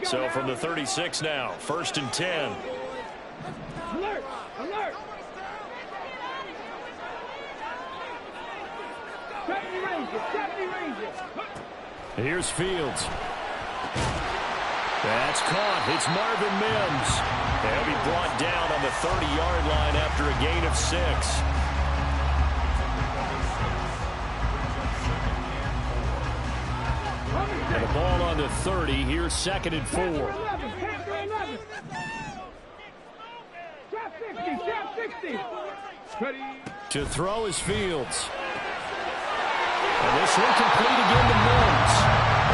So from the 36 now, 1st and 10. Alert! Alert! Here's Fields. That's caught. It's Marvin Mims. They'll be brought down on the 30-yard line after a gain of 6. And the ball on the 30. Here's 2nd and 4. To throw is Fields. And this one complete again to Mims.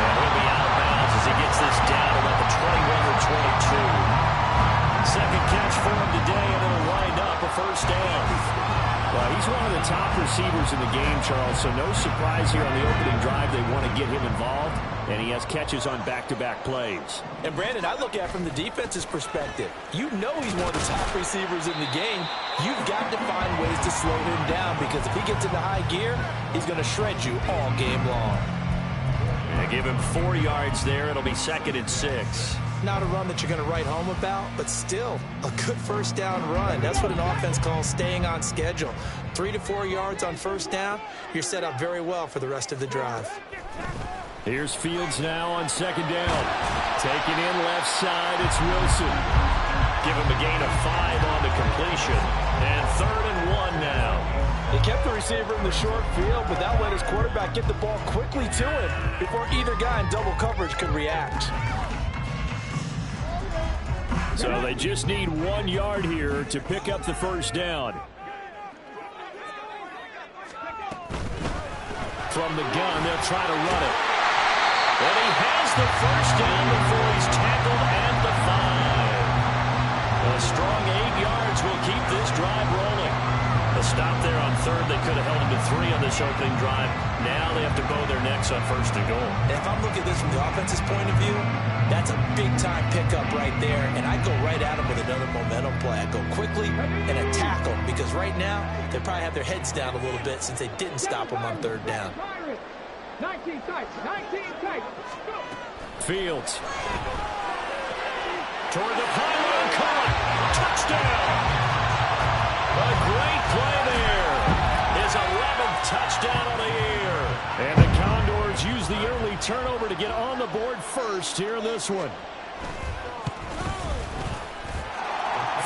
And he'll be out of bounds as he gets this down about the 21 or 22. Second catch for him today, and it'll wind up a 1st down. Well, he's one of the top receivers in the game, Charles, so no surprise here on the opening drive they want to get him involved, and he has catches on back-to-back plays. And, Brandon, I look at it from the defense's perspective. You know he's one of the top receivers in the game. You've got to find ways to slow him down because if he gets into high gear, he's going to shred you all game long. And give him 4 yards there. It'll be 2nd and 6. Not a run that you're going to write home about, but still a good 1st down run. That's what an offense calls staying on schedule. 3 to 4 yards on 1st down, you're set up very well for the rest of the drive. Here's Fields now on 2nd down. Taking in left side, it's Wilson. Give him a gain of 5 on the completion. And 3rd and 1 now. He kept the receiver in the short field, but that let his quarterback get the ball quickly to him before either guy in double coverage could react. So they just need 1 yard here to pick up the 1st down. From the gun, they'll try to run it. And he has the 1st down before he's tackled at the 5. A strong 8 yards will keep this drive rolling. A stop there on 3rd. They could have held him to 3 on this opening drive. Now they have to bow their necks on 1st and goal. And if I'm looking at this from the offense's point of view, that's a big-time pickup right there. And I'd go right at him with another momentum play. I'd go quickly and attack them because right now they probably have their heads down a little bit since they didn't stop them on 3rd down. 19 tight. 19 tight. Fields. Toward the pylon, caught. Touchdown. A great play there. His 11th touchdown on the year. And the Condors use the early turnover to get on the board first here in this one.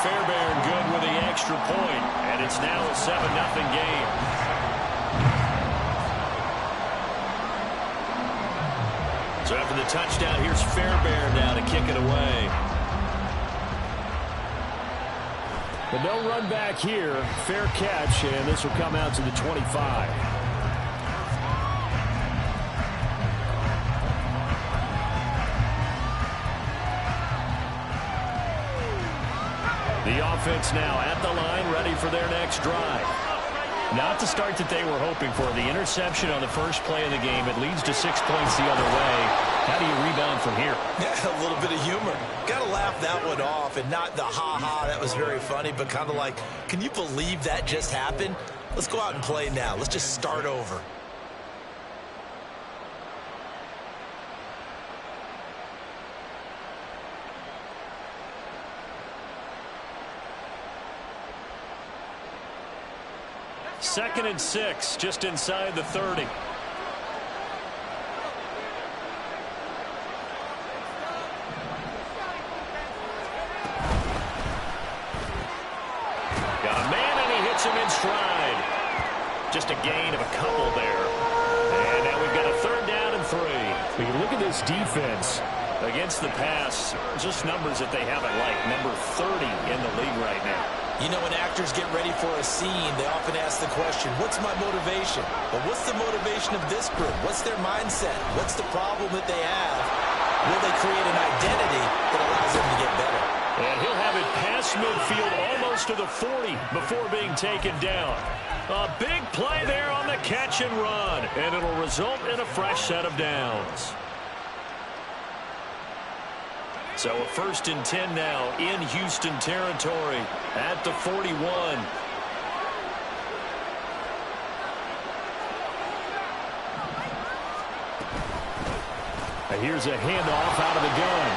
Fairbairn good with the extra point, and it's now a 7-0 game. So after the touchdown, here's Fairbairn now to kick it away. But no run back here. Fair catch, and this will come out to the 25. The offense now at the line, ready for their next drive. Not the start that they were hoping for. The interception on the first play of the game. It leads to 6 points the other way. How do you rebound from here? Yeah, a little bit of humor. Got to laugh that one off, and not the ha-ha, that was very funny, but kind of like, can you believe that just happened? Let's go out and play now. Let's just start over. Second and 6, just inside the 30. Got a man, and he hits him in stride. Just a gain of a couple there. And now we've got a 3rd down and 3. When you look at this defense against the pass, just numbers that they haven't liked. Number 30 in the league right now. You know, when actors get ready for a scene, they often ask the question, what's my motivation? But what's the motivation of this group? What's their mindset? What's the problem that they have? Will they create an identity that allows them to get better? And he'll have it past midfield almost to the 40 before being taken down. A big play there on the catch and run, and it'll result in a fresh set of downs. So a 1st and 10 now in Houston territory at the 41. And here's a handoff out of the gun.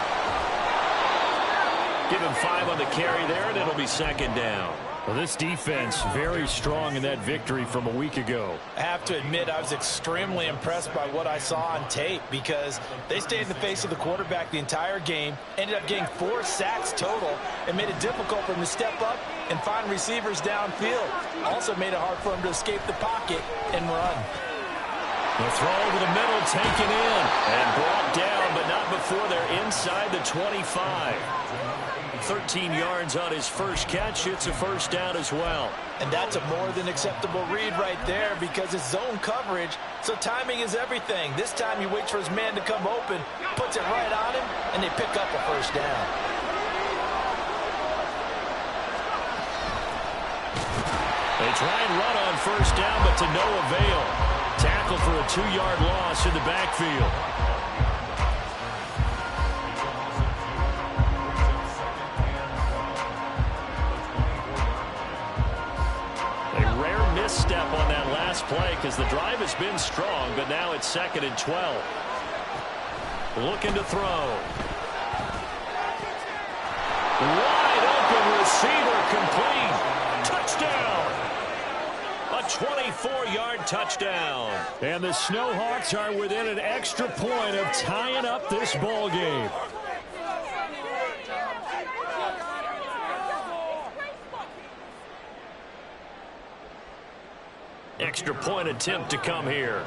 Give him 5 on the carry there, and it'll be second down. Well, this defense very strong in that victory from a week ago. I have to admit, I was extremely impressed by what I saw on tape because they stayed in the face of the quarterback the entire game, ended up getting 4 sacks total, and made it difficult for him to step up and find receivers downfield. Also made it hard for him to escape the pocket and run. The throw over the middle, taken in, and brought down, but not before they're inside the 25. 13 yards on his first catch. It's a first down as well. And that's a more than acceptable read right there because it's zone coverage, so timing is everything. This time he waits for his man to come open, puts it right on him, and they pick up a first down. They try and run on first down, but to no avail. Tackle for a 2-yard loss in the backfield. Step on that last play because the drive has been strong, but now it's 2nd and 12. Looking to throw. Wide open receiver, complete. Touchdown. A 24-yard touchdown. And the Snowhawks are within an extra point of tying up this ball game. Extra point attempt to come here.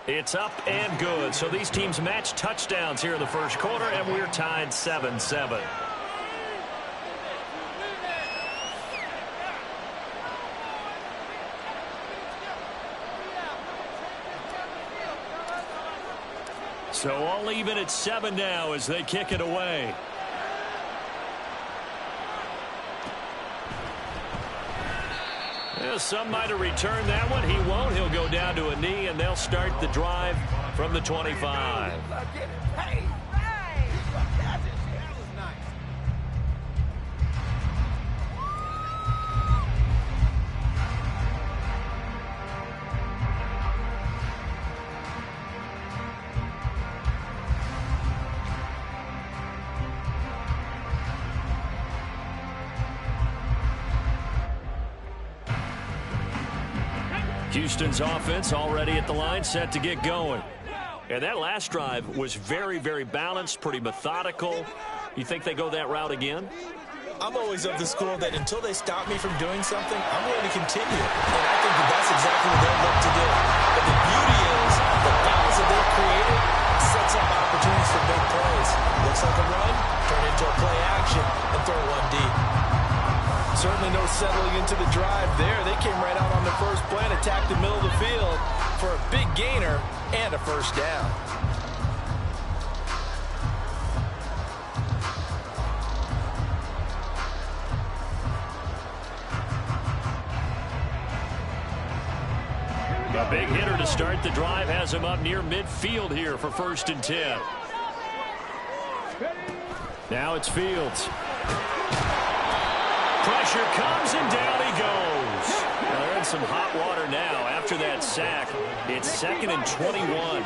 It's up and good. So these teams match touchdowns here in the first quarter, and we're tied 7-7. So all even at 7 now as they kick it away. Some might have returned that one. He won't. He'll go down to a knee, and they'll start the drive from the 25. Houston's offense already at the line, set to get going. And that last drive was very, very balanced, pretty methodical. You think they go that route again? I'm always of the school that until they stop me from doing something, I'm going to continue. And I think that's exactly what they'll look to do. But the beauty is the balance that they've created sets up opportunities for big plays. Looks like a run, turn into a play action, and throw one deep. Certainly no settling into the drive there. They came right out on the first play and attacked the middle of the field for a big gainer and a first down. A big hitter to start the drive has him up near midfield here for 1st and 10. Now it's Fields. Pressure comes, and down he goes. Well, they're in some hot water now after that sack. It's 2nd and 21.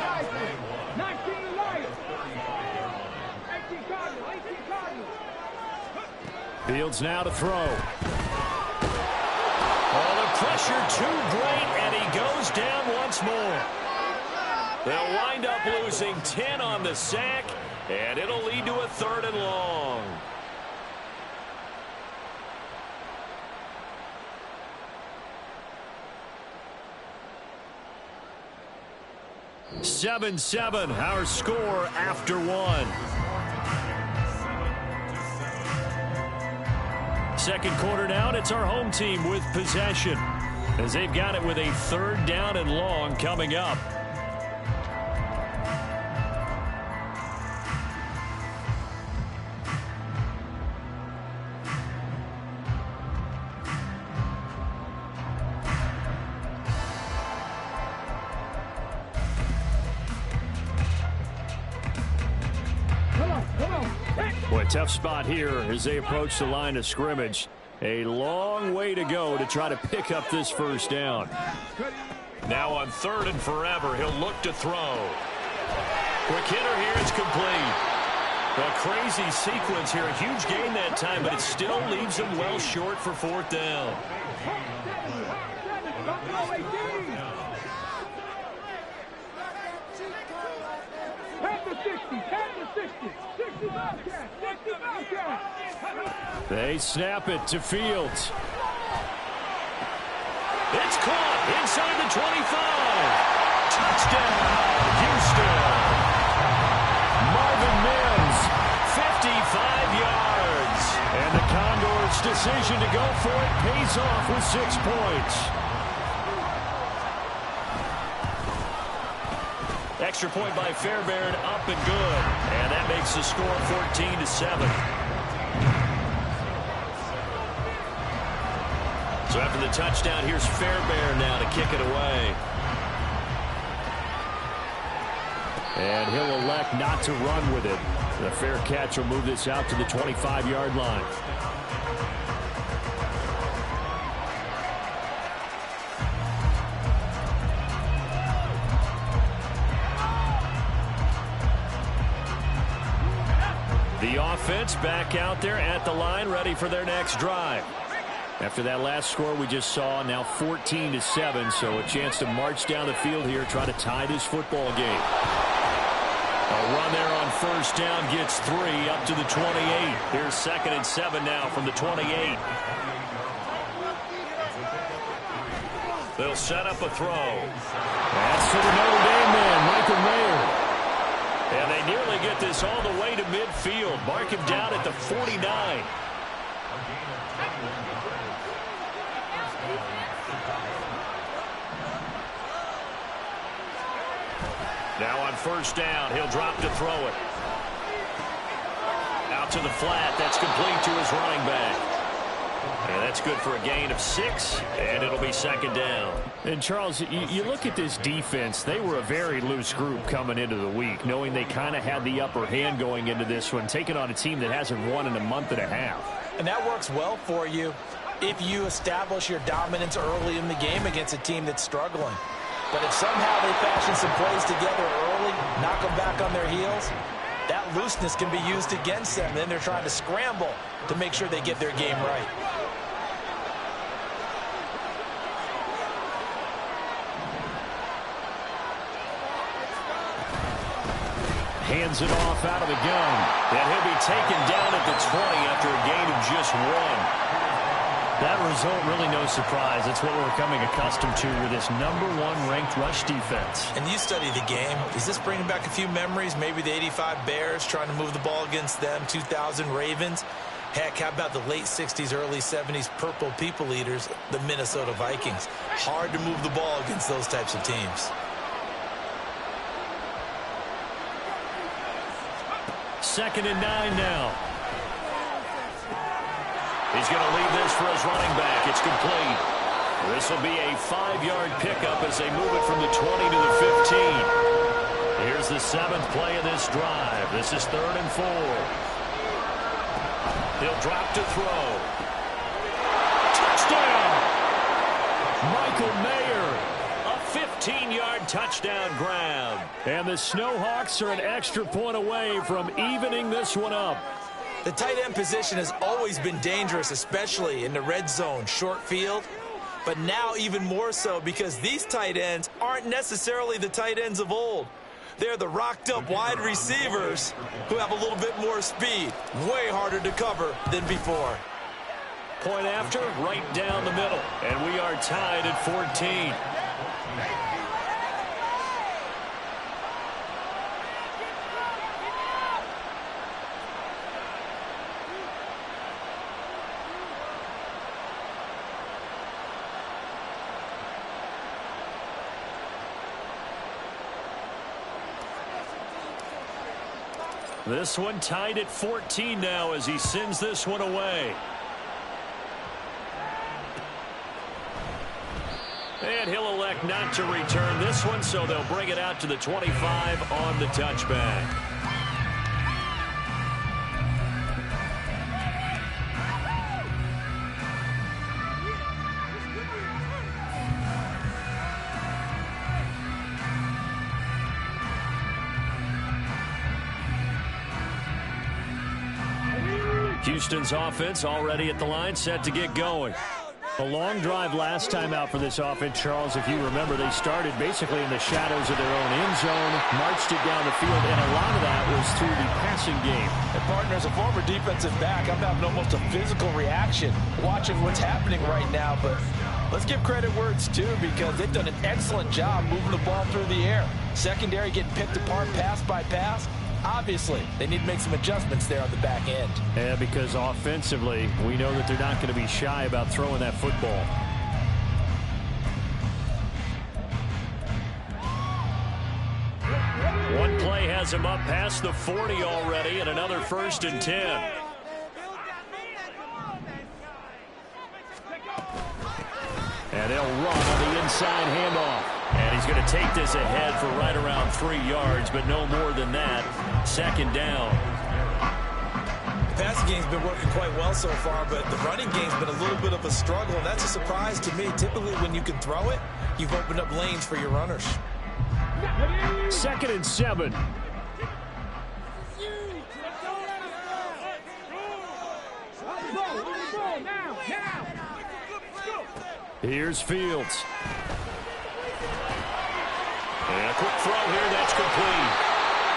Fields now to throw. Oh, the pressure too great, and he goes down once more. They'll wind up losing 10 on the sack, and it'll lead to a 3rd and long. 7-7, our score after 1. Second quarter down, it's our home team with possession as they've got it with a 3rd down and long coming up. Boy, tough spot here as they approach the line of scrimmage. A long way to go to try to pick up this first down. Now on 3rd and forever, he'll look to throw. Quick hitter here. It's complete. A crazy sequence here. A huge gain that time, but it still leaves him well short for fourth down. They snap it to Fields. It's caught inside the 25. Touchdown, Houston. Marvin Mims, 55 yards. And the Condors' decision to go for it pays off with 6 points. Extra point by Fairbairn, up and good. And that makes the score 14-7. So after the touchdown, here's Fairbairn now to kick it away. And he'll elect not to run with it. The fair catch will move this out to the 25-yard line. The offense back out there at the line, ready for their next drive. After that last score we just saw, now 14-7, so a chance to march down the field here, trying to tie this football game. A run there on first down gets 3 up to the 28. Here's 2nd and 7 now from the 28. They'll set up a throw. That's to the Notre Dame man, Michael Mayer. And they nearly get this all the way to midfield. Mark him down at the 49. Now on first down, he'll drop to throw it. Out to the flat. That's complete to his running back. And that's good for a gain of 6, and it'll be 2nd down. And, Charles, you look at this defense, they were a very loose group coming into the week, knowing they kind of had the upper hand going into this one, taking on a team that hasn't won in a month and a half. And that works well for you if you establish your dominance early in the game against a team that's struggling. But if somehow they fashion some plays together early, knock them back on their heels, that looseness can be used against them. Then they're trying to scramble to make sure they get their game right. Hands it off out of the gun. And he'll be taken down at the 20 after a gain of just 1. That result, really no surprise. That's what we're becoming accustomed to with this #1 ranked rush defense. And you study the game. Is this bringing back a few memories? Maybe the 85 Bears trying to move the ball against them, 2000 Ravens. Heck, how about the late 60s, early 70s Purple People Eaters, the Minnesota Vikings? Hard to move the ball against those types of teams. 2nd and 9 now. He's going to leave this for his running back. It's complete. This will be a 5-yard pickup as they move it from the 20 to the 15. Here's the 7th play of this drive. This is 3rd and 4. He'll drop to throw. Touchdown! Michael Mayer. A 15-yard touchdown grab. And the Snowhawks are an extra point away from evening this one up. The tight end position has always been dangerous, especially in the red zone, short field. But now even more so because these tight ends aren't necessarily the tight ends of old. They're the rocked-up wide receivers who have a little bit more speed. Way harder to cover than before. Point after, right down the middle. And we are tied at 14. This one tied at 14 now as he sends this one away. And he'll elect not to return this one, so they'll bring it out to the 25 on the touchback. Houston's offense already at the line, set to get going. A long drive last time out for this offense, Charles. If you remember, they started basically in the shadows of their own end zone, marched it down the field, and a lot of that was through the passing game. And partner, as a former defensive back, I'm having almost a physical reaction watching what's happening right now. But let's give credit where it's due, because they've done an excellent job moving the ball through the air. Secondary getting picked apart pass by pass. Obviously, they need to make some adjustments there on the back end. Yeah, because offensively, we know that they're not going to be shy about throwing that football. One play has him up past the 40 already, and another 1st and 10. And they'll run on the inside handoff. And he's going to take this ahead for right around 3 yards, but no more than that. 2nd down. The passing game's been working quite well so far, but the running game's been a little bit of a struggle, and that's a surprise to me. Typically, when you can throw it, you've opened up lanes for your runners. 2nd and 7. Here's Fields. And a quick throw here, that's complete.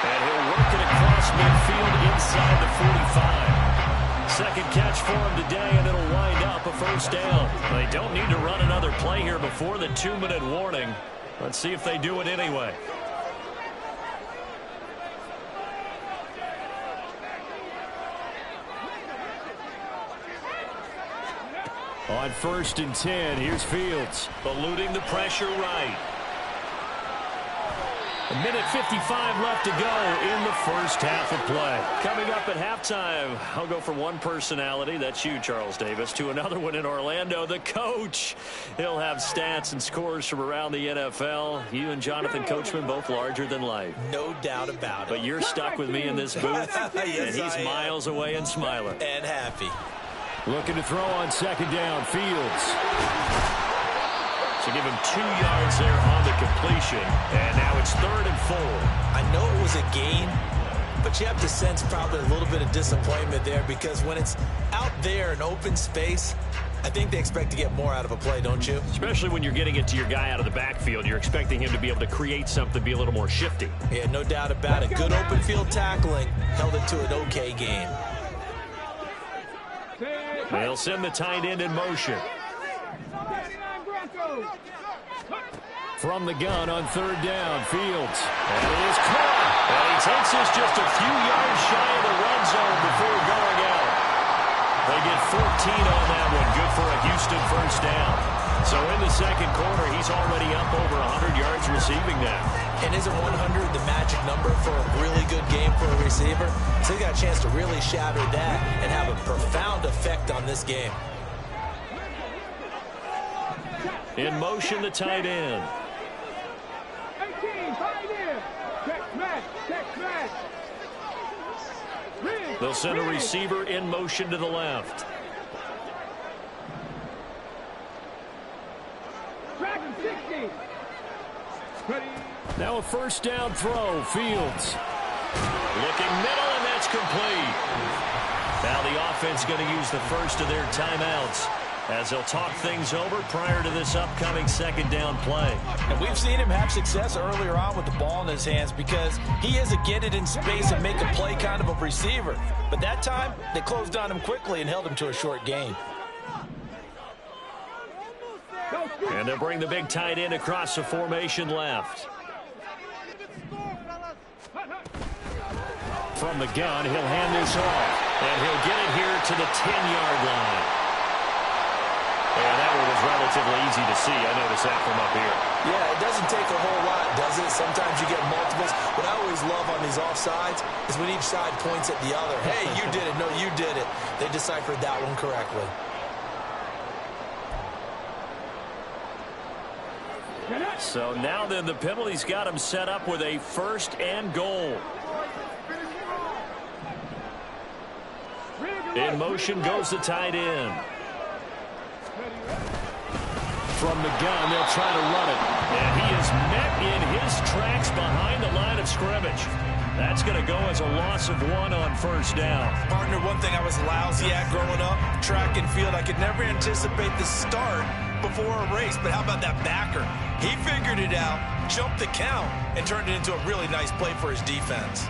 And he'll work it across midfield inside the 45. Second catch for him today, and it'll wind up a 1st down. They don't need to run another play here before the 2-minute warning. Let's see if they do it anyway. On 1st and 10, here's Fields. Eluding the pressure right. 1:55 left to go in the first half of play. Coming up at halftime, I'll go from one personality, that's you, Charles Davis, to another one in Orlando, the coach. He'll have stats and scores from around the NFL. You and Jonathan Coachman, both larger than life. No doubt about it. But you're stuck with me in this booth, Yes, and he's miles away and smiling. And happy. Looking to throw on 2nd down, Fields. So give him 2 yards there on the completion. And now it's 3rd and 4. I know it was a gain, but you have to sense probably a little bit of disappointment there, because when it's out there in open space, I think they expect to get more out of a play, don't you? Especially when you're getting it to your guy out of the backfield. You're expecting him to be able to create something, be a little more shifty. Yeah, no doubt about it. Good open field tackling held it to an okay game. They'll send the tight end in motion. From the gun on 3rd down, Fields. And it is caught. And he takes this just a few yards shy of the red zone before going out. They get 14 on that one. Good for a Houston 1st down. So in the 2nd quarter, he's already up over 100 yards receiving now. And isn't 100 the magic number for a really good game for a receiver? So he got a chance to really shatter that and have a profound effect on this game. In motion, the tight end. 18, tight end. Check match. They'll send a receiver in motion to the left. Dragon 60. Ready. Now a 1st down throw, Fields. Looking middle, and that's complete. Now the offense going to use the first of their timeouts as they'll talk things over prior to this upcoming 2nd down play. And we've seen him have success earlier on with the ball in his hands, because he is a get it in space and make a play kind of a receiver. But that time, they closed on him quickly and held him to a short gain. And they'll bring the big tight end across the formation left. From the gun, he'll hand this off. And he'll get it here to the 10-yard line. And that one was relatively easy to see. I noticed that from up here. Yeah, it doesn't take a whole lot, does it? Sometimes you get multiples. What I always love on these offsides is when each side points at the other. Hey, you did it. No, you did it. They deciphered that one correctly. So now then, the penalty's got him set up with a 1st and goal. In motion goes the tight end. From the gun, they'll try to run it. And he is met in his tracks behind the line of scrimmage. That's going to go as a loss of 1 on first down. Partner, one thing I was lousy at growing up, track and field, I could never anticipate the start before a race, but how about that backer? He figured it out, jumped the count, and turned it into a really nice play for his defense.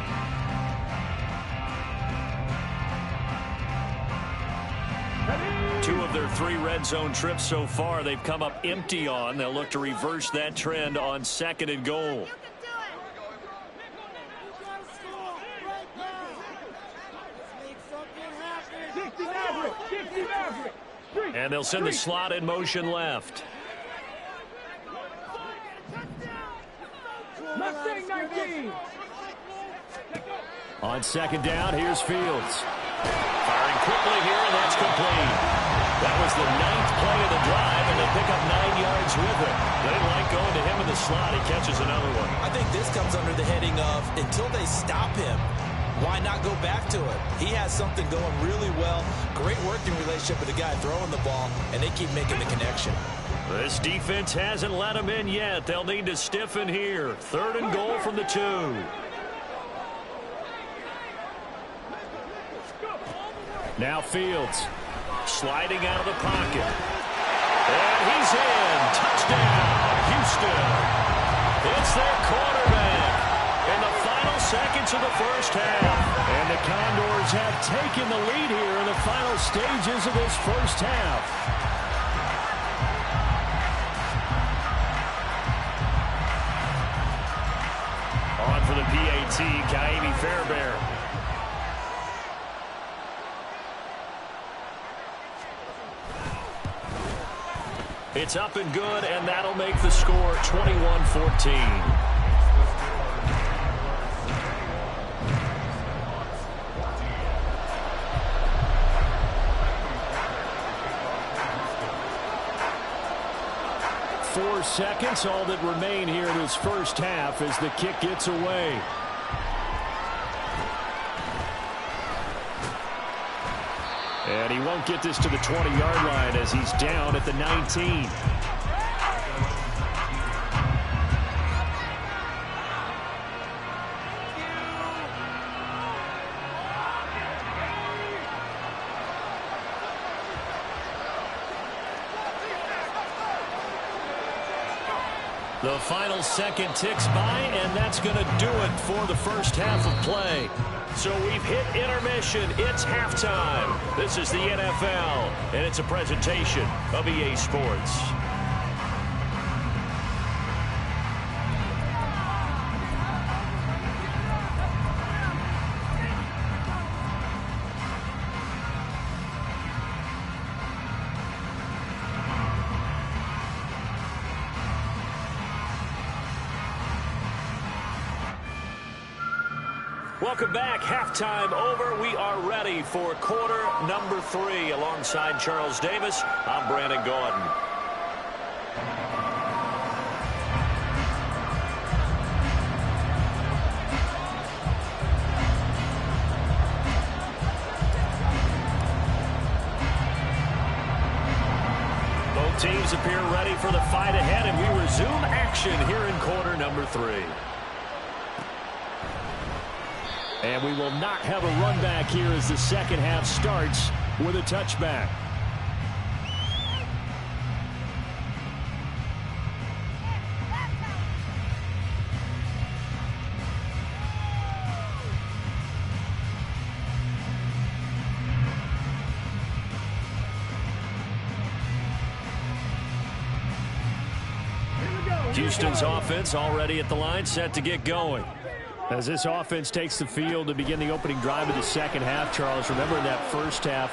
Two of their 3 red zone trips so far, they've come up empty on. They'll look to reverse that trend on 2nd and goal. And they'll send the slot in motion left. On 2nd down, here's Fields. Firing quickly here, and that's complete. That was the 9th play of the drive, and they pick up 9 yards with it. They like going to him in the slot. He catches another one. I think this comes under the heading of, until they stop him, why not go back to it? He has something going really well. Great working relationship with the guy throwing the ball, and they keep making the connection. This defense hasn't let him in yet. They'll need to stiffen here. 3rd and goal from the 2. Now Fields sliding out of the pocket. And he's in. Touchdown, Houston. It's their quarterback in the final seconds of the first half. And the Condors have taken the lead here in the final stages of this first half. On for the PAT, Kaimi Fairbairn. It's up and good, and that'll make the score 21-14. 4 seconds, all that remain here in this first half as the kick gets away. And he won't get this to the 20-yard line as he's down at the 19. The final second ticks by, and that's going to do it for the first half of play. So we've hit intermission. It's halftime. This is the NFL, and it's a presentation of EA Sports. Welcome back. Halftime over. We are ready for quarter number 3. Alongside Charles Davis, I'm Brandon Gaudin. Both teams appear ready for the fight ahead, and we resume action here in quarter number 3. And we will not have a run back here as the second half starts with a touchback. Houston's offense already at the line, set to get going. As this offense takes the field to begin the opening drive of the second half, Charles, remember in that first half,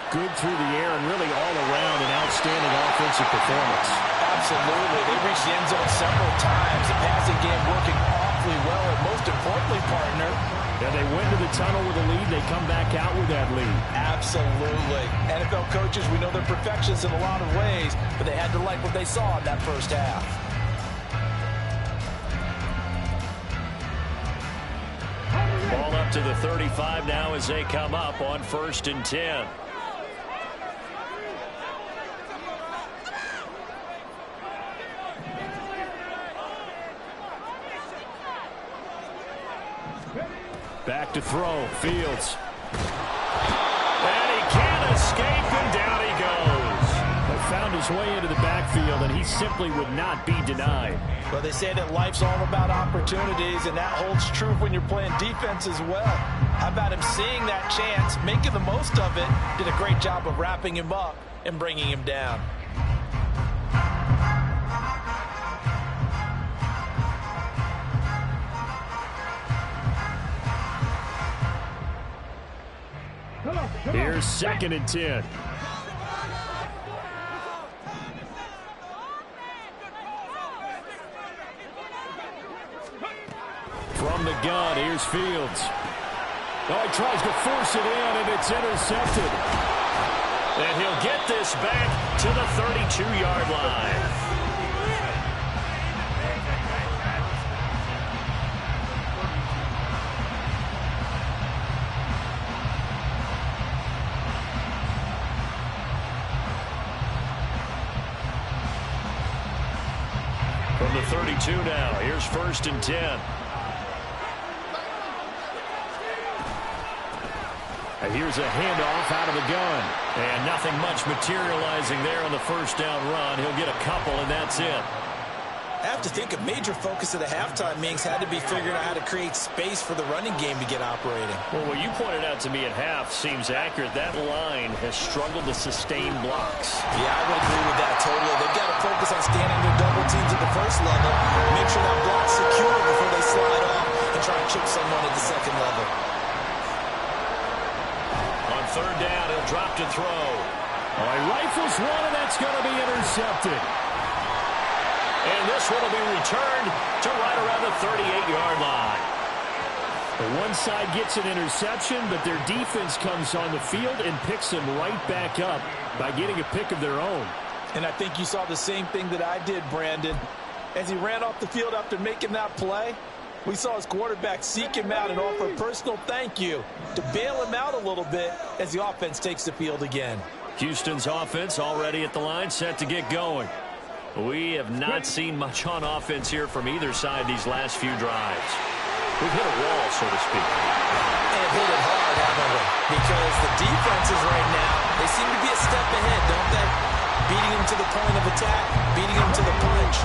good through the air and really all around an outstanding offensive performance. Absolutely. They reached the end zone several times. The passing game working awfully well, and most importantly, partner, yeah, they went to the tunnel with a lead. They come back out with that lead. Absolutely. NFL coaches, we know they're perfectionists in a lot of ways, but they had to like what they saw in that first half. Ball up to the 35 now as they come up on 1st and 10. Ready? back to throw. Fields. And he can't escape, and down he goes. They found his way into the backfield, and he simply would not be denied. Well, they say that life's all about opportunities, and that holds true when you're playing defense as well. How about him seeing that chance, making the most of it, did a great job of wrapping him up and bringing him down. Here's 2nd and 10. From the gun, here's Fields. Oh, he tries to force it in, and it's intercepted. And he'll get this back to the 32-yard line. From the 32 now, here's 1st and 10. And here's a handoff out of the gun. And nothing much materializing there on the first down run. He'll get a couple, and that's it. I have to think a major focus of the halftime meetings had to be figuring out how to create space for the running game to get operating. Well, what you pointed out to me at half seems accurate. That line has struggled to sustain blocks. Yeah, I would agree with that totally. They've got to focus on standing their double teams at the first level, make sure that block's secure before they slide off and try and chip someone at the second level. On 3rd down, he'll drop to throw. Oh, he rifles one, and that's going to be intercepted. And this one will be returned to right around the 38-yard line. The one side gets an interception, but their defense comes on the field and picks them right back up by getting a pick of their own. And I think you saw the same thing that I did, Brandon. As he ran off the field after making that play, we saw his quarterback seek him out and offer a personal thank you to bail him out a little bit as the offense takes the field again. Houston's offense already at the line, set to get going. We have not seen much on offense here from either side these last few drives. We've hit a wall, so to speak. And hit it hard, haven't we? Because the defenses right now, they seem to be a step ahead, don't they? Beating them to the point of attack, beating them to the punch.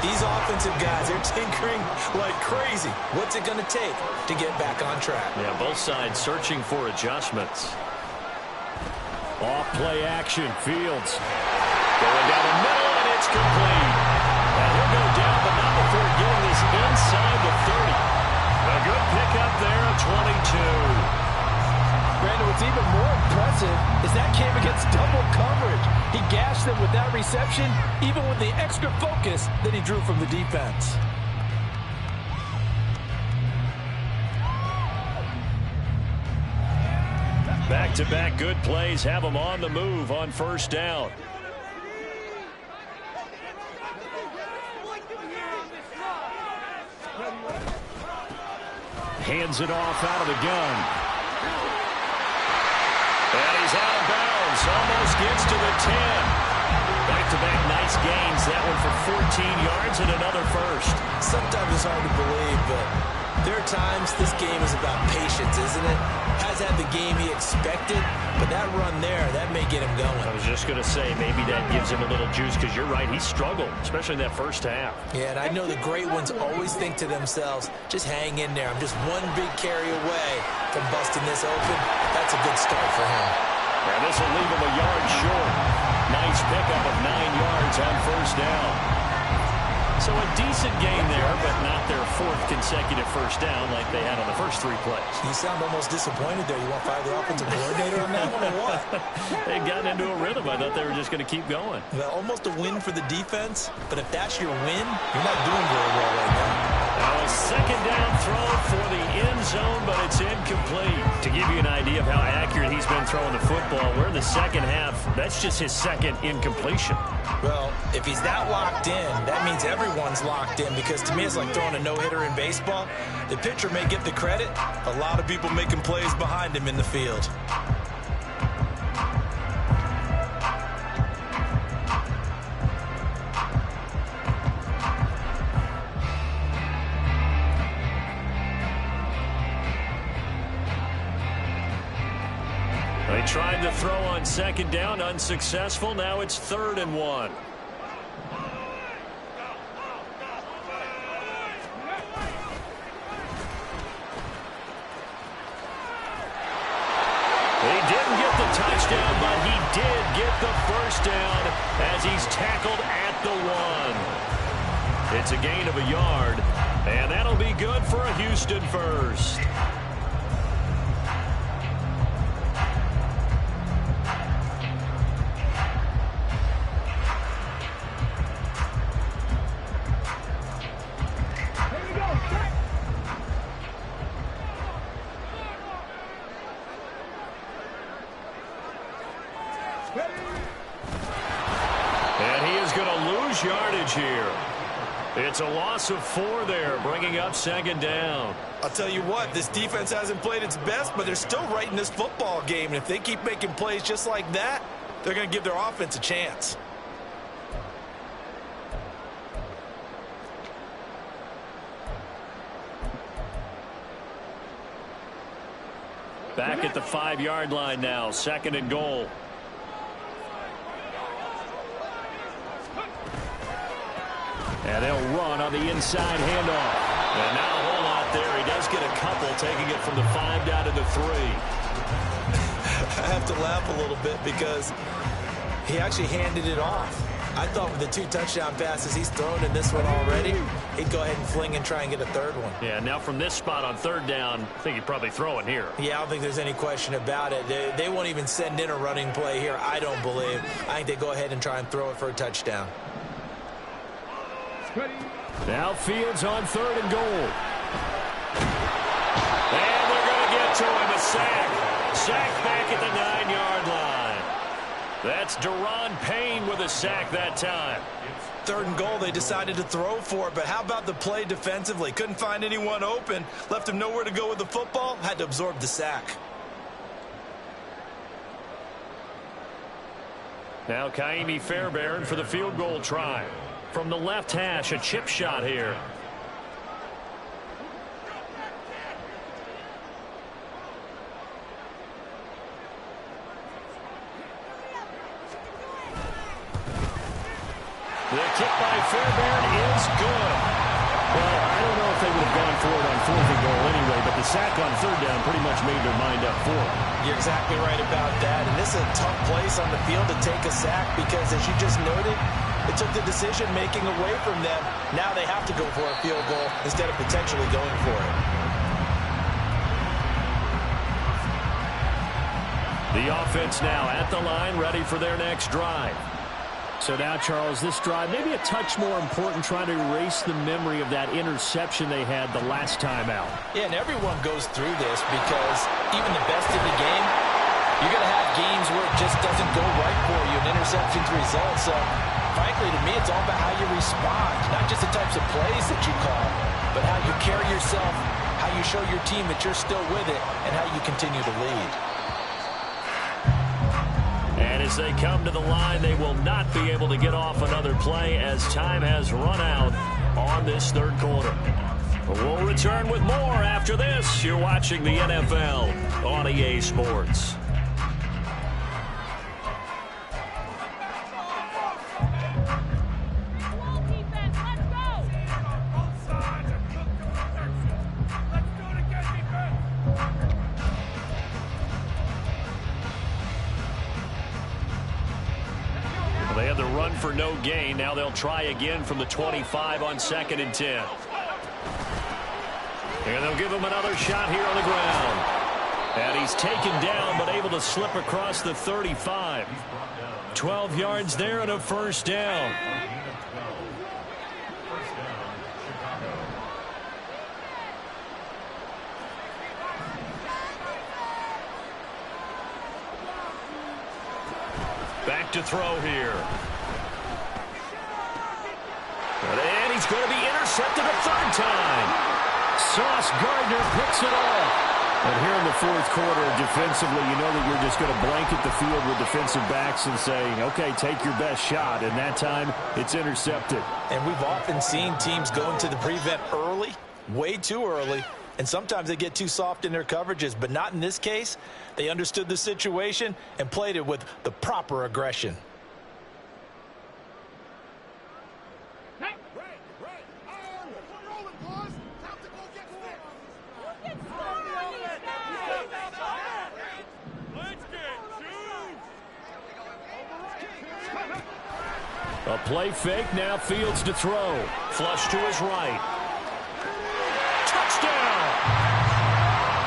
These offensive guys, they're tinkering like crazy. What's it going to take to get back on track? Yeah, both sides searching for adjustments. Off play action, Fields. Going down the middle, and it's complete. And he'll go down, but not before getting this inside the 30. A good pickup there, a 22. Brandon, what's even more impressive is that came against double coverage. He gashed them with that reception, even with the extra focus that he drew from the defense. Back-to-back good plays have them on the move on 1st down. Hands it off out of the gun. And he's out of bounds. Almost gets to the 10. Back-to-back nice gains. That one for 14 yards and another first. Sometimes it's hard to believe, but there are times this game is about patience, isn't it? Has had the game he expected, but that run there, that may get him going. I was just going to say, maybe that gives him a little juice, because you're right, he struggled, especially in that first half. Yeah, and I know the great ones always think to themselves, just hang in there. I'm just one big carry away from busting this open. That's a good start for him. And this will leave him a yard short. Nice pickup of 9 yards on 1st down. So a decent game there, but not their 4th consecutive first down like they had on the first 3 plays. You sound almost disappointed there. You want to fire the offensive coordinator on that one or what? They'd gotten into a rhythm. I thought they were just going to keep going. Well, almost a win for the defense, but if that's your win, you're not doing very well right now. Now a 2nd down throw for the end zone, but it's incomplete. To give you an idea of how accurate he's been throwing the football, we're in the second half. That's just his 2nd incompletion. Well, if he's that locked in, that means everyone's locked in, because to me it's like throwing a no-hitter in baseball. The pitcher may get the credit. A lot of people making plays behind him in the field. They tried to throw on second down, unsuccessful. Now it's 3rd and 1. He didn't get the touchdown, but he did get the first down as he's tackled at the 1. It's a gain of a yard, and that'll be good for a Houston first. And he is going to lose yardage here. It's a loss of 4 there, bringing up 2nd down. I'll tell you what, this defense hasn't played its best, but they're still right in this football game. And if they keep making plays just like that, they're going to give their offense a chance. Back at the 5-yard line now, 2nd and goal. And they'll run on the inside handoff. And now a whole lot there. He does get a couple, taking it from the 5 down to the 3. I have to laugh a little bit because he actually handed it off. I thought with the 2 touchdown passes he's thrown in this one already, he'd go ahead and fling and try and get a 3rd one. Yeah, now from this spot on 3rd down, I think he'd probably throw it here. Yeah, I don't think there's any question about it. They won't even send in a running play here, I don't believe. I think they go ahead and try and throw it for a touchdown. Now Fields on 3rd and goal. And they're going to get to him, a sack. Sack back at the 9-yard line. That's Deron Payne with a sack that time. 3rd and goal, they decided to throw for it, but how about the play defensively? Couldn't find anyone open, left him nowhere to go with the football, had to absorb the sack. Now Kaimi Fairbairn for the field goal try. From the left hash, a chip shot here. The kick by Fairbairn is good. Well, I don't know if they would have gone for it on 4th and goal anyway, but the sack on 3rd down pretty much made their mind up for it. You're exactly right about that, and this is a tough place on the field to take a sack because, as you just noted, it took the decision-making away from them. Now they have to go for a field goal instead of potentially going for it. The offense now at the line, ready for their next drive. So now, Charles, this drive maybe a touch more important, trying to erase the memory of that interception they had the last time out. Yeah, and everyone goes through this because even the best in the game, you're going to have games where it just doesn't go right for you, and interceptions result. So, frankly, to me, it's all about how you respond, not just the types of plays that you call, but how you carry yourself, how you show your team that you're still with it, and how you continue to lead. And as they come to the line, they will not be able to get off another play as time has run out on this 3rd quarter. We'll return with more after this. You're watching the NFL on EA Sports. They had the run for no gain. Now they'll try again from the 25 on 2nd and 10. And they'll give him another shot here on the ground. And he's taken down but able to slip across the 35. 12 yards there and a 1st down. Back to throw here. And he's going to be intercepted a 3rd time. Sauce Gardner picks it off. And here in the 4th quarter, defensively, you know that you're just going to blanket the field with defensive backs and say, okay, take your best shot. And that time, it's intercepted. And we've often seen teams go into the prevent early, way too early, And sometimes they get too soft in their coverages, but not in this case. They understood the situation and played it with the proper aggression. A play fake, now Fields to throw. Flush to his right. Touchdown!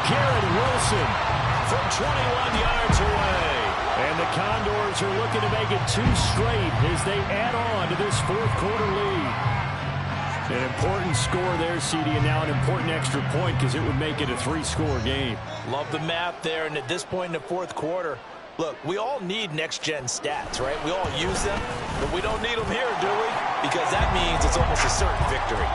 Garrett Wilson from 21 yards away. And the Condors are looking to make it 2 straight as they add on to this fourth-quarter lead. An important score there, CD, and now an important extra point because it would make it a 3-score game. Love the math there, and at this point in the fourth quarter, look, we all need next-gen stats, right? We all use them, but we don't need them here, do we? Because that means it's almost a certain victory.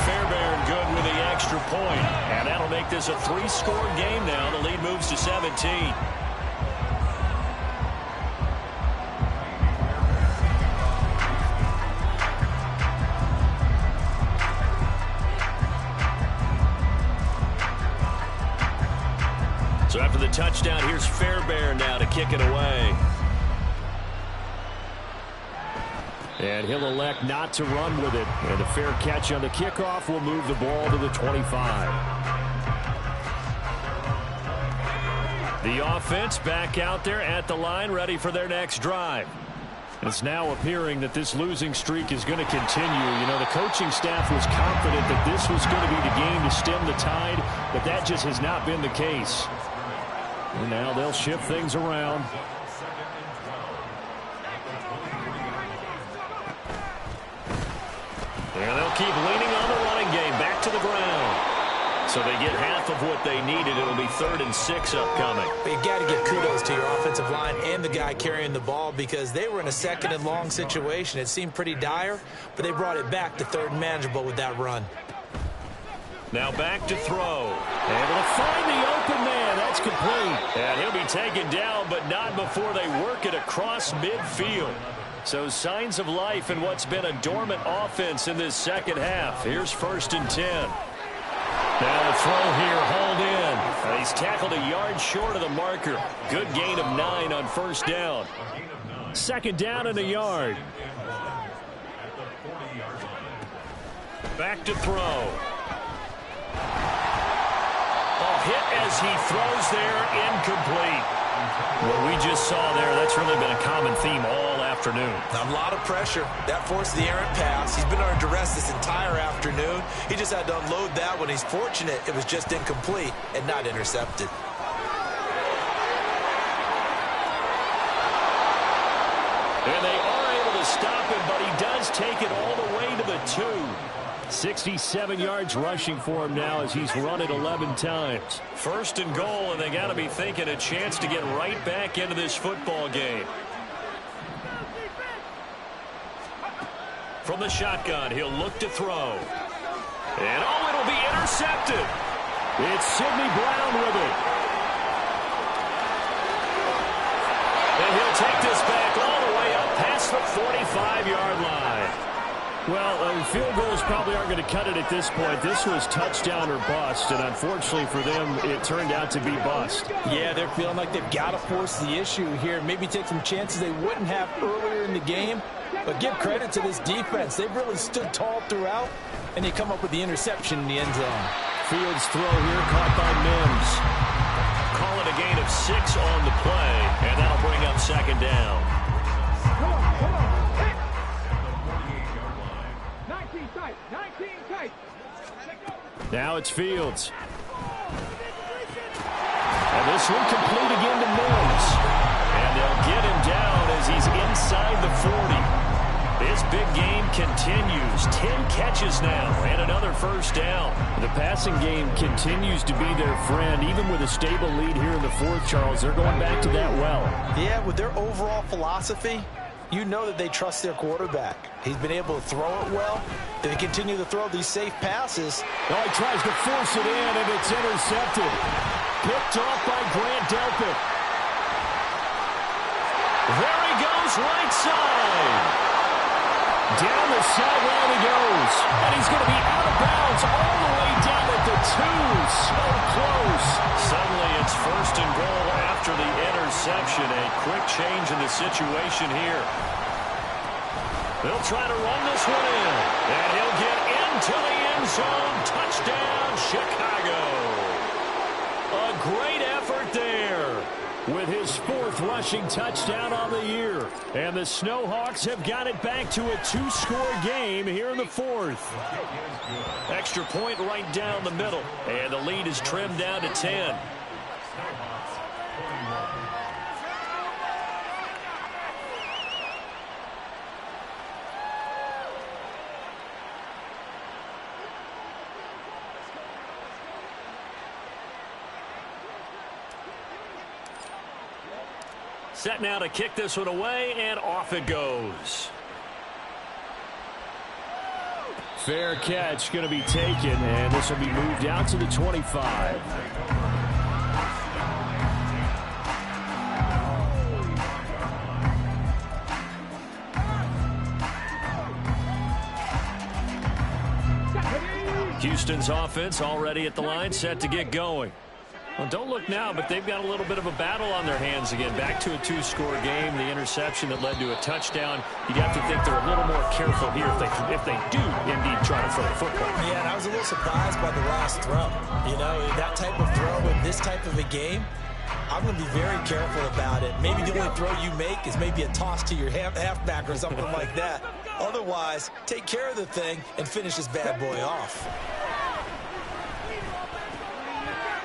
Fairbairn good with the extra point, and that'll make this a 3-score game now. The lead moves to 17. So after the touchdown, here's Fairbairn now to kick it away. And he'll elect not to run with it. And a fair catch on the kickoff will move the ball to the 25. The offense back out there at the line, ready for their next drive. It's now appearing that this losing streak is going to continue. You know, the coaching staff was confident that this was going to be the game to stem the tide, but that just has not been the case. And now they'll shift things around. And they'll keep leaning on the running game back to the ground. So they get half of what they needed. It'll be 3rd and 6 upcoming. But you got to give kudos to your offensive line and the guy carrying the ball because they were in a 2nd and long situation. It seemed pretty dire, but they brought it back to 3rd and manageable with that run. Now back to throw. Able to find the open man. That's complete. And he'll be taken down, but not before they work it across midfield. So signs of life in what's been a dormant offense in this second half. Here's 1st and 10. Now the throw here, hauled in. And he's tackled a yard short of the marker. Good gain of 9 on 1st down. 2nd down and a yard. Back to throw. Hit as he throws there, incomplete. What we just saw there, that's really been a common theme all afternoon. A lot of pressure. That forced the errant pass. He's been under duress this entire afternoon. He just had to unload that one. He's fortunate it was just incomplete and not intercepted. And they are able to stop him, but he does take it all the way to the 2. 67 yards rushing for him now as he's run it 11 times. 1st and goal, and they got to be thinking a chance to get right back into this football game. From the shotgun, he'll look to throw. And oh, it'll be intercepted. It's Sidney Brown with it. And he'll take this back all the way up past the 45-yard line. Well, field goals probably aren't going to cut it at this point. This was touchdown or bust, and unfortunately for them, it turned out to be bust. Yeah, they're feeling like they've got to force the issue here. Maybe take some chances they wouldn't have earlier in the game. But give credit to this defense. They've really stood tall throughout, and they come up with the interception in the end zone. Fields throw here caught by Mims. Call it a gain of 6 on the play, and that'll bring up 2nd down. Come on. 19 tight. Now it's Fields. And this one complete again to Mims. And they'll get him down as he's inside the 40. His big game continues. 10 catches now and another 1st down. The passing game continues to be their friend. Even with a stable lead here in the 4th, Charles, they're going back to that well. Yeah, with their overall philosophy, you know that they trust their quarterback. He's been able to throw it well. They continue to throw these safe passes. Oh, he tries to force it in, and it's intercepted. Picked off by Grant Delpit. There he goes, right side. Down the sideline he goes. And he's going to be out of bounds all the way down at the So close. Suddenly it's first and goal after the interception. A quick change in the situation here. They'll try to run this one in. And he'll get into the end zone. Touchdown, Chicago. A great effort there with his 4th rushing touchdown on the year. And the Snowhawks have got it back to a 2-score game here in the 4th. Extra point right down the middle. And the lead is trimmed down to 10. Set now to kick this one away, and off it goes. Fair catch going to be taken, and this will be moved out to the 25. Houston's offense already at the line, set to get going. Well, don't look now, but they've got a little bit of a battle on their hands again. Back to a 2-score game. The interception that led to a touchdown. You'd have to think they're a little more careful here if they do indeed try to throw the football. Yeah, and I was a little surprised by the last throw. You know, that type of throw in this type of a game, I'm going to be very careful about it. Maybe the only throw you make is maybe a toss to your halfback or something like that. Otherwise, take care of the thing and finish this bad boy off.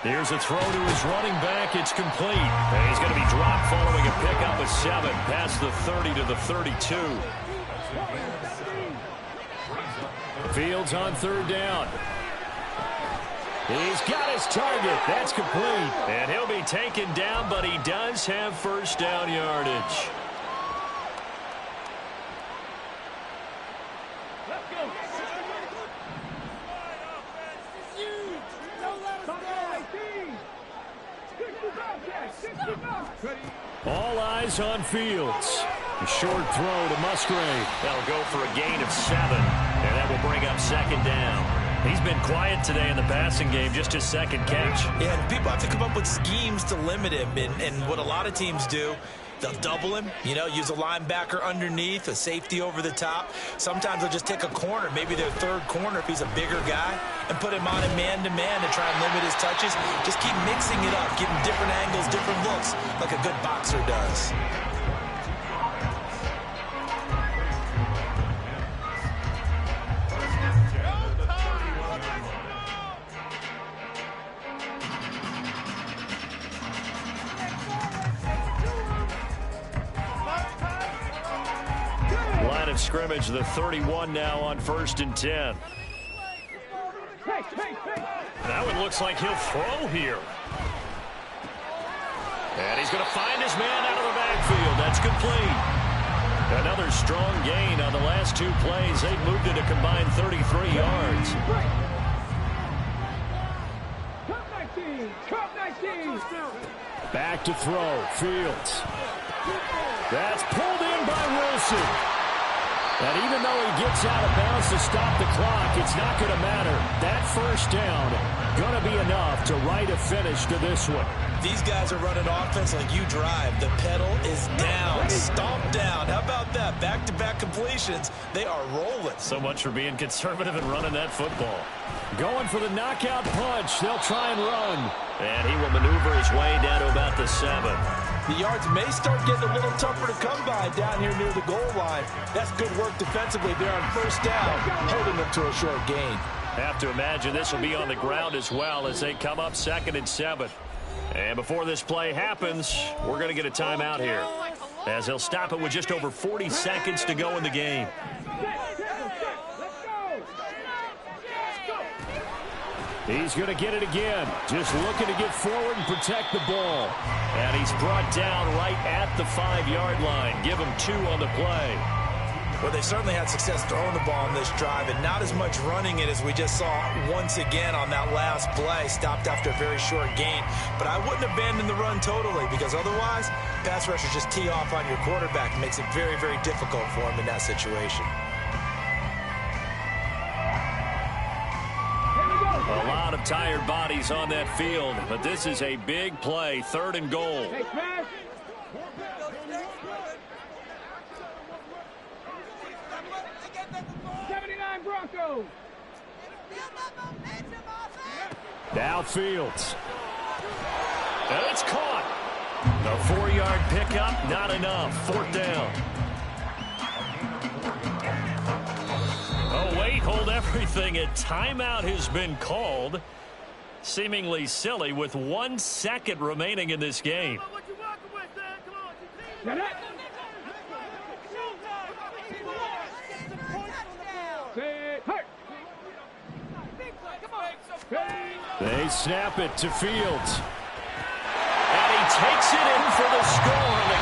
Here's a throw to his running back. It's complete. And he's going to be dropped following a pickup of 7 past the 30 to the 32. Fields on 3rd down. He's got his target. That's complete. And he'll be taken down, but he does have first down yardage. All eyes on Fields. A short throw to Musgrave. That'll go for a gain of 7, and that will bring up 2nd down. He's been quiet today in the passing game, just his 2nd catch. Yeah, and people have to come up with schemes to limit him, and what a lot of teams do, they'll double him, you know, use a linebacker underneath, a safety over the top. Sometimes they'll just take a corner, maybe their 3rd corner if he's a bigger guy, and put him on a man-to-man to try and limit his touches. Just keep mixing it up, give him different angles, different looks, like a good boxer does. Of scrimmage, the 31 now on 1st and 10. That one looks like he'll throw here. And he's going to find his man out of the backfield. That's complete. Another strong gain on the last 2 plays. They've moved it a combined 33 yards. Back to throw. Fields. That's pulled in by Wilson. And even though he gets out of bounds to stop the clock, it's not going to matter. That first down going to be enough to write a finish to this one. These guys are running offense like you drive. The pedal is down, stomped down. How about that? Back-to-back completions. They are rolling. So much for being conservative and running that football. Going for the knockout punch. They'll try and run. And he will maneuver his way down to about the 7. The yards may start getting a little tougher to come by down here near the goal line. That's good work defensively there on 1st down, holding them to a short gain. Have to imagine this will be on the ground as well as they come up 2nd and 7. And before this play happens, we're going to get a timeout here, as he'll stop it with just over 40 seconds to go in the game. He's going to get it again. Just looking to get forward and protect the ball. And he's brought down right at the 5-yard line. Give him 2 on the play. Well, they certainly had success throwing the ball on this drive, and not as much running it as we just saw once again on that last play. Stopped after a very short gain. But I wouldn't abandon the run totally, because otherwise, pass rushers just tee off on your quarterback. It makes it very, very difficult for him in that situation. A lot lot of tired bodies on that field, but this is a big play, 3rd and goal. Hey, smash. 79 Broncos. Now Fields. And it's caught. The 4-yard pickup, not enough. 4th down. Oh, wait, hold everything. A timeout has been called. Seemingly silly with 1 second remaining in this game. Now that. Say, hurt. They snap it to Fields. And he takes it in for the score. The